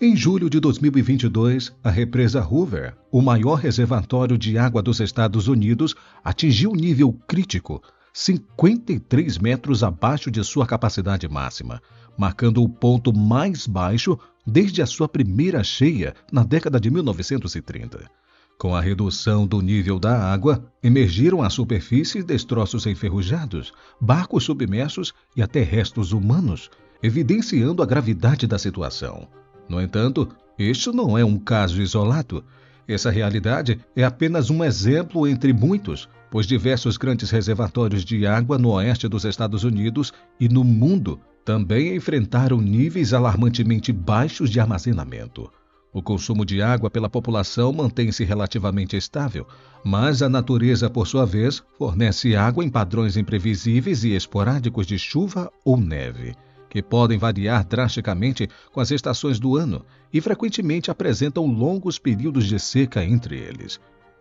Em julho de 2022, a represa Hoover, o maior reservatório de água dos Estados Unidos, atingiu nível crítico, 53 metros abaixo de sua capacidade máxima, marcando o ponto mais baixo desde a sua primeira cheia na década de 1930. Com a redução do nível da água, emergiram à superfície destroços enferrujados, barcos submersos e até restos humanos, evidenciando a gravidade da situação. No entanto, este não é um caso isolado. Essa realidade é apenas um exemplo entre muitos, pois diversos grandes reservatórios de água no oeste dos Estados Unidos e no mundo também enfrentaram níveis alarmantemente baixos de armazenamento. O consumo de água pela população mantém-se relativamente estável, mas a natureza, por sua vez, fornece água em padrões imprevisíveis e esporádicos de chuva ou neve, que podem variar drasticamente com as estações do ano e frequentemente apresentam longos períodos de seca entre eles.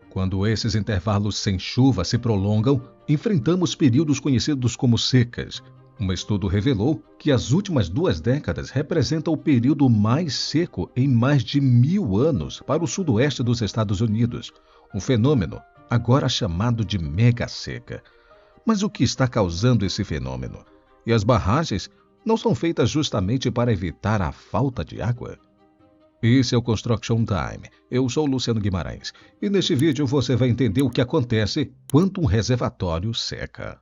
Quando esses intervalos sem chuva se prolongam, enfrentamos períodos conhecidos como secas. Um estudo revelou que as últimas 2 décadas representam o período mais seco em mais de 1000 anos para o sudoeste dos Estados Unidos, um fenômeno agora chamado de mega seca. Mas o que está causando esse fenômeno? E as barragens não são feitas justamente para evitar a falta de água? Esse é o Construction Time. Eu sou Luciano Guimarães e neste vídeo você vai entender o que acontece quando um reservatório seca.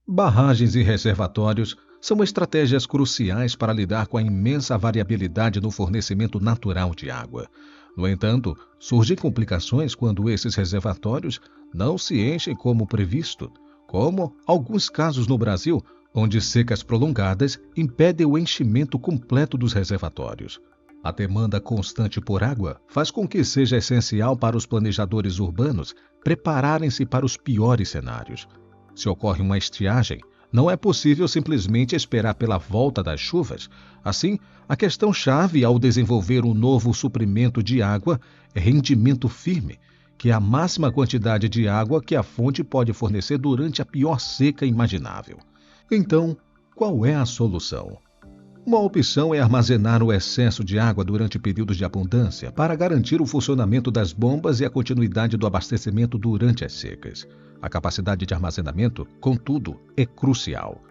Barragens e reservatórios são estratégias cruciais para lidar com a imensa variabilidade no fornecimento natural de água. No entanto, surgem complicações quando esses reservatórios não se enchem como previsto, como alguns casos no Brasil, onde secas prolongadas impedem o enchimento completo dos reservatórios. A demanda constante por água faz com que seja essencial para os planejadores urbanos prepararem-se para os piores cenários. Se ocorre uma estiagem, não é possível simplesmente esperar pela volta das chuvas. Assim, a questão-chave ao desenvolver um novo suprimento de água é rendimento firme, que é a máxima quantidade de água que a fonte pode fornecer durante a pior seca imaginável. Então, qual é a solução? Uma opção é armazenar o excesso de água durante períodos de abundância para garantir o funcionamento das bombas e a continuidade do abastecimento durante as secas. A capacidade de armazenamento, contudo, é crucial.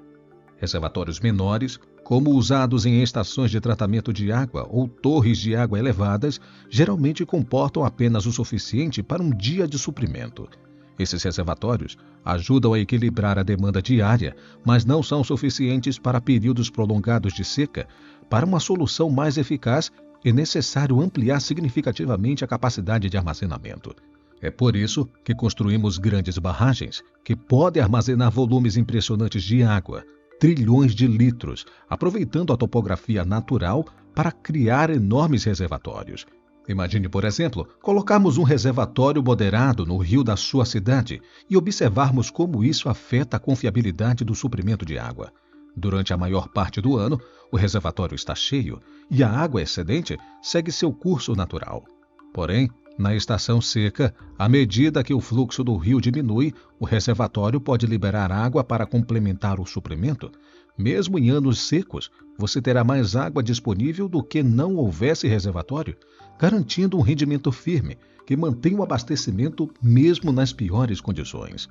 Reservatórios menores, como usados em estações de tratamento de água ou torres de água elevadas, geralmente comportam apenas o suficiente para um dia de suprimento. Esses reservatórios ajudam a equilibrar a demanda diária, mas não são suficientes para períodos prolongados de seca. Para uma solução mais eficaz, é necessário ampliar significativamente a capacidade de armazenamento. É por isso que construímos grandes barragens, que podem armazenar volumes impressionantes de água, trilhões de litros, aproveitando a topografia natural para criar enormes reservatórios. Imagine, por exemplo, colocarmos um reservatório moderado no rio da sua cidade e observarmos como isso afeta a confiabilidade do suprimento de água. Durante a maior parte do ano, o reservatório está cheio e a água excedente segue seu curso natural. Porém, na estação seca, à medida que o fluxo do rio diminui, o reservatório pode liberar água para complementar o suprimento. Mesmo em anos secos, você terá mais água disponível do que não houvesse reservatório, garantindo um rendimento firme que mantém o abastecimento mesmo nas piores condições.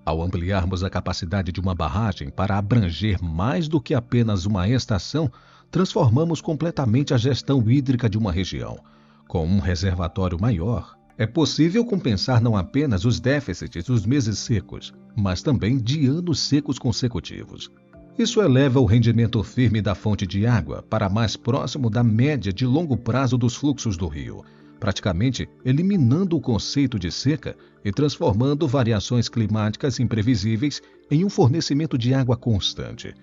Ao ampliarmos a capacidade de uma barragem para abranger mais do que apenas uma estação, transformamos completamente a gestão hídrica de uma região. Com um reservatório maior, é possível compensar não apenas os déficits dos meses secos, mas também de anos secos consecutivos. Isso eleva o rendimento firme da fonte de água para mais próximo da média de longo prazo dos fluxos do rio, praticamente eliminando o conceito de seca e transformando variações climáticas imprevisíveis em um fornecimento de água constante.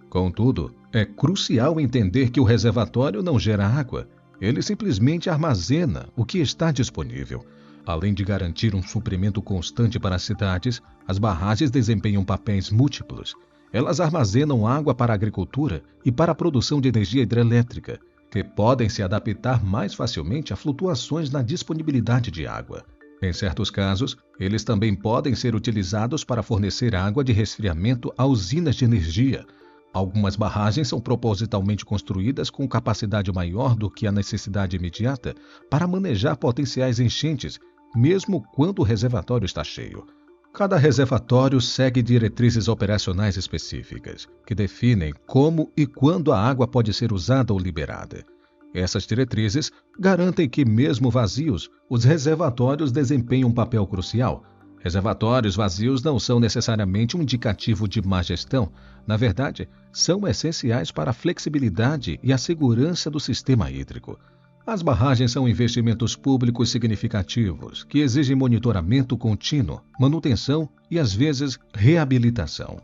Contudo, é crucial entender que o reservatório não gera água, ele simplesmente armazena o que está disponível. Além de garantir um suprimento constante para as cidades, as barragens desempenham papéis múltiplos. Elas armazenam água para a agricultura e para a produção de energia hidrelétrica, que podem se adaptar mais facilmente a flutuações na disponibilidade de água. Em certos casos, eles também podem ser utilizados para fornecer água de resfriamento a usinas de energia, Algumas barragens são propositalmente construídas com capacidade maior do que a necessidade imediata para manejar potenciais enchentes, mesmo quando o reservatório está cheio. Cada reservatório segue diretrizes operacionais específicas, que definem como e quando a água pode ser usada ou liberada. Essas diretrizes garantem que, mesmo vazios, os reservatórios desempenham um papel crucial. Reservatórios vazios não são necessariamente um indicativo de má gestão. Na verdade, são essenciais para a flexibilidade e a segurança do sistema hídrico. As barragens são investimentos públicos significativos que exigem monitoramento contínuo, manutenção e, às vezes, reabilitação.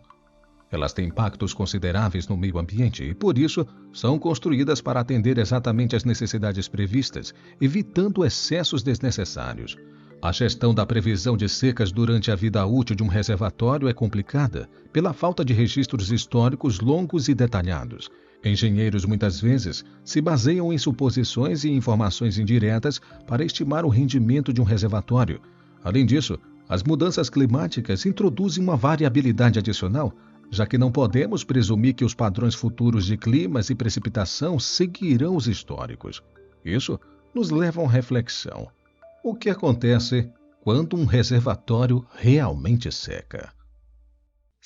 Elas têm impactos consideráveis no meio ambiente e, por isso, são construídas para atender exatamente às necessidades previstas, evitando excessos desnecessários. A gestão da previsão de secas durante a vida útil de um reservatório é complicada pela falta de registros históricos longos e detalhados. Engenheiros muitas vezes se baseiam em suposições e informações indiretas para estimar o rendimento de um reservatório. Além disso, as mudanças climáticas introduzem uma variabilidade adicional, já que não podemos presumir que os padrões futuros de climas e precipitação seguirão os históricos. Isso nos leva a uma reflexão. O que acontece quando um reservatório realmente seca?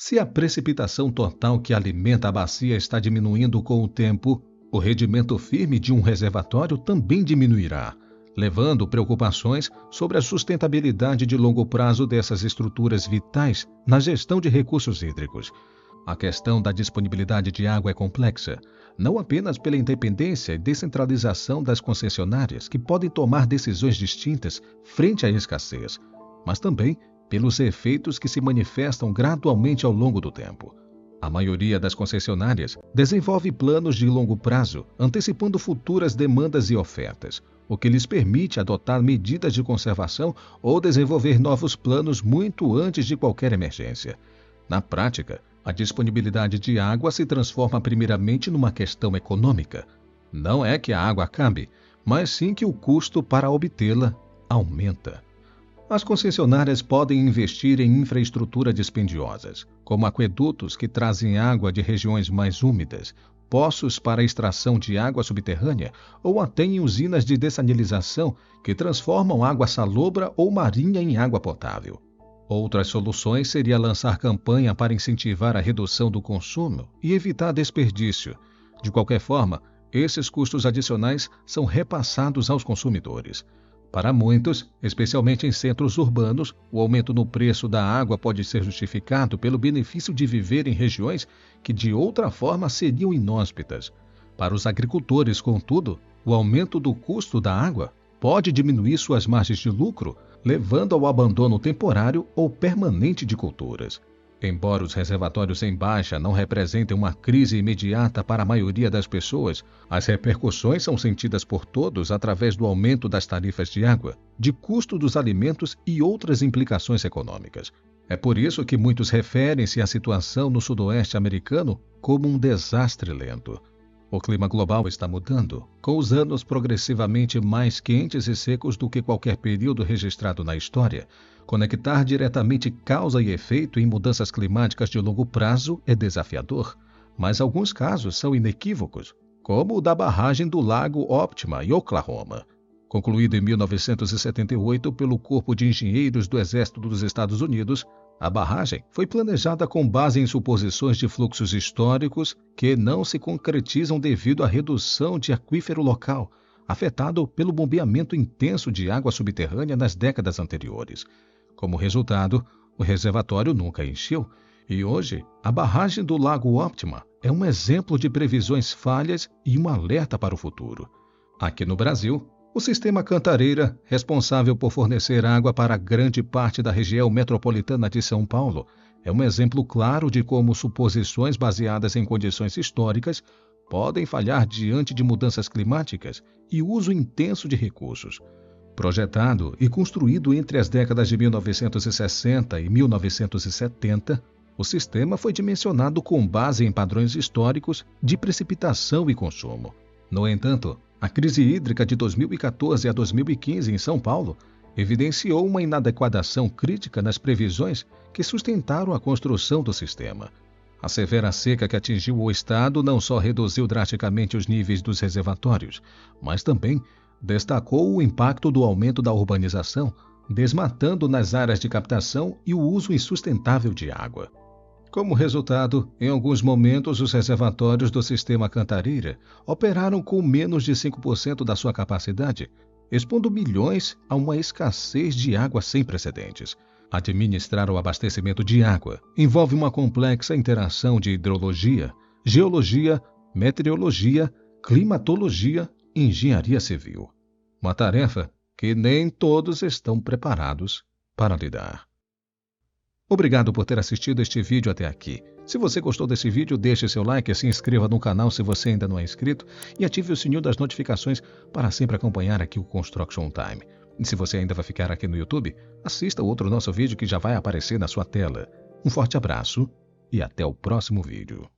Se a precipitação total que alimenta a bacia está diminuindo com o tempo, o rendimento firme de um reservatório também diminuirá, levando preocupações sobre a sustentabilidade de longo prazo dessas estruturas vitais na gestão de recursos hídricos. A questão da disponibilidade de água é complexa, não apenas pela independência e descentralização das concessionárias, que podem tomar decisões distintas frente à escassez, mas também pelos efeitos que se manifestam gradualmente ao longo do tempo. A maioria das concessionárias desenvolve planos de longo prazo, antecipando futuras demandas e ofertas, o que lhes permite adotar medidas de conservação ou desenvolver novos planos muito antes de qualquer emergência. Na prática, a disponibilidade de água se transforma primeiramente numa questão econômica. Não é que a água acabe, mas sim que o custo para obtê-la aumenta. As concessionárias podem investir em infraestrutura dispendiosas, como aquedutos que trazem água de regiões mais úmidas, poços para extração de água subterrânea ou até em usinas de dessalinização que transformam água salobra ou marinha em água potável. Outras soluções seria lançar campanha para incentivar a redução do consumo e evitar desperdício. De qualquer forma, esses custos adicionais são repassados aos consumidores. Para muitos, especialmente em centros urbanos, o aumento no preço da água pode ser justificado pelo benefício de viver em regiões que de outra forma seriam inóspitas. Para os agricultores, contudo, o aumento do custo da água pode diminuir suas margens de lucro, levando ao abandono temporário ou permanente de culturas. Embora os reservatórios em baixa não representem uma crise imediata para a maioria das pessoas, as repercussões são sentidas por todos através do aumento das tarifas de água, de custo dos alimentos e outras implicações econômicas. É por isso que muitos referem-se à situação no sudoeste americano como um desastre lento. O clima global está mudando, com os anos progressivamente mais quentes e secos do que qualquer período registrado na história. Conectar diretamente causa e efeito em mudanças climáticas de longo prazo é desafiador, mas alguns casos são inequívocos, como o da barragem do Lago Optima, em Oklahoma. Concluído em 1978 pelo Corpo de Engenheiros do Exército dos Estados Unidos, a barragem foi planejada com base em suposições de fluxos históricos que não se concretizam devido à redução de aquífero local, afetado pelo bombeamento intenso de água subterrânea nas décadas anteriores. Como resultado, o reservatório nunca encheu e hoje a barragem do Lago Optima é um exemplo de previsões falhas e um alerta para o futuro. Aqui no Brasil, o sistema Cantareira, responsável por fornecer água para grande parte da região metropolitana de São Paulo, é um exemplo claro de como suposições baseadas em condições históricas podem falhar diante de mudanças climáticas e uso intenso de recursos. Projetado e construído entre as décadas de 1960 e 1970, o sistema foi dimensionado com base em padrões históricos de precipitação e consumo. No entanto, a crise hídrica de 2014 a 2015 em São Paulo evidenciou uma inadequação crítica nas previsões que sustentaram a construção do sistema. A severa seca que atingiu o estado não só reduziu drasticamente os níveis dos reservatórios, mas também destacou o impacto do aumento da urbanização, desmatando nas áreas de captação e o uso insustentável de água. Como resultado, em alguns momentos os reservatórios do sistema Cantareira operaram com menos de 5% da sua capacidade, expondo milhões a uma escassez de água sem precedentes. Administrar o abastecimento de água envolve uma complexa interação de hidrologia, geologia, meteorologia, climatologia e engenharia civil. Uma tarefa que nem todos estão preparados para lidar. Obrigado por ter assistido este vídeo até aqui. Se você gostou desse vídeo, deixe seu like, se inscreva no canal se você ainda não é inscrito e ative o sininho das notificações para sempre acompanhar aqui o Construction Time. E se você ainda vai ficar aqui no YouTube, assista outro nosso vídeo que já vai aparecer na sua tela. Um forte abraço e até o próximo vídeo.